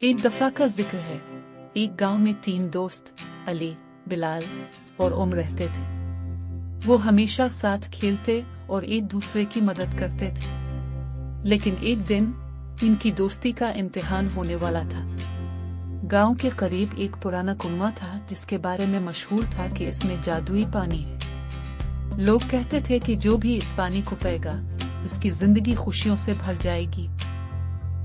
एक दफा का जिक्र है। एक गांव में 3 दोस्त अली, बिलाल और उमर रहते थे। वो हमेशा साथ खेलते और एक दूसरे की मदद करते थे। लेकिन एक दिन इनकी दोस्ती का इम्तिहान होने वाला था। गांव के करीब एक पुराना कुआं था जिसके बारे में मशहूर था कि इसमें जादुई पानी है। लोग कहते थे कि जो भी इस पानी को पिएगा उसकी जिंदगी खुशियों से भर जाएगी।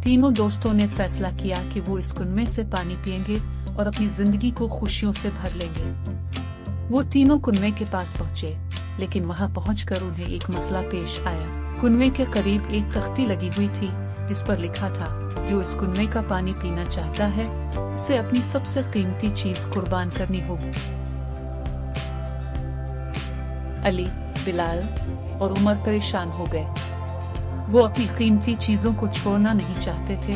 तीनों दोस्तों ने फैसला किया कि वो इस कुएं से पानी पिएंगे और अपनी जिंदगी को खुशियों से भर लेंगे। वो तीनों कुएं के पास पहुंचे, लेकिन वहां पहुंचकर उन्हें एक मसला पेश आया। कुएं के करीब एक तख्ती लगी हुई थी जिस पर लिखा था, जो इस कुएं का पानी पीना चाहता है उसे अपनी सबसे कीमती चीज कुर्बान करनी होगी। अली, बिलाल और उमर परेशान हो गए। वो अपनी कीमती चीजों को छोड़ना नहीं चाहते थे,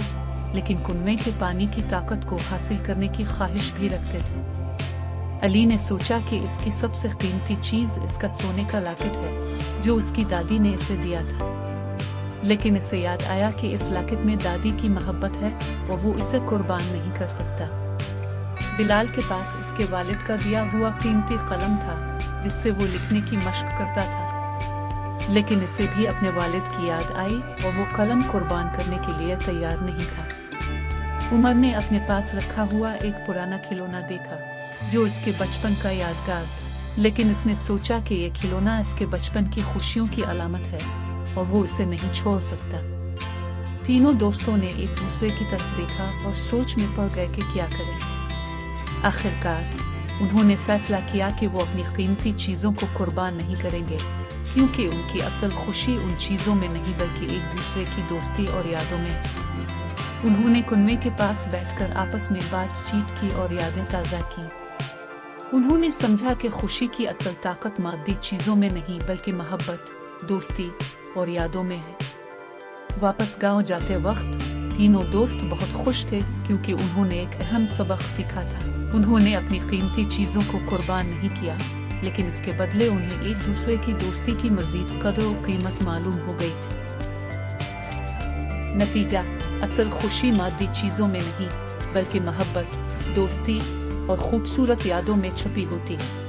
लेकिन कुएं के पानी की ताकत को हासिल करने की ख्वाहिश भी रखते थे। अली ने सोचा कि इसकी सबसे कीमती चीज इसका सोने का लॉकेट है जो उसकी दादी ने इसे दिया था। लेकिन इसे याद आया कि इस लॉकेट में दादी की मोहब्बत है और वो इसे कुर्बान नहीं कर सकता। बिलाल के पास इसके वालिद का दिया हुआ कीमती कलम था जिससे वो लिखने की मशक करता था, लेकिन इसे भी अपने वालिद की याद आई और वो कलम कुर्बान करने के लिए तैयार नहीं था। उमर ने अपने पास रखा हुआ एक पुराना खिलौना देखा जो इसके बचपन का यादगार था, लेकिन इसने सोचा कि ये खिलौना इसके बचपन की खुशियों की अलामत है और वो इसे नहीं छोड़ सकता। तीनों दोस्तों ने एक दूसरे की तरफ देखा और सोच में पड़ गए कि क्या करें। आखिरकार उन्होंने फैसला किया कि वो अपनी कीमती चीजों को कुर्बान नहीं करेंगे, क्योंकि उनकी असल खुशी उन चीजों में नहीं बल्कि एक दूसरे की दोस्ती और यादों में। उन्होंने कुएं के पास बैठकर आपस में बातचीत की और यादें ताज़ा की। उन्होंने समझा कि खुशी की असल ताकत मादी चीजों में नहीं बल्कि मोहब्बत, दोस्ती और यादों में है। वापस गांव जाते वक्त तीनों दोस्त बहुत खुश थे क्योंकि उन्होंने एक अहम सबक सीखा था। उन्होंने अपनी कीमती चीजों को कुर्बान नहीं किया, लेकिन इसके बदले उन्हें एक दूसरे की दोस्ती की मजीद कदर और कीमत मालूम हो गई थी। नतीजा, असल खुशी मादी चीजों में नहीं बल्कि मोहब्बत, दोस्ती और खूबसूरत यादों में छुपी होती है।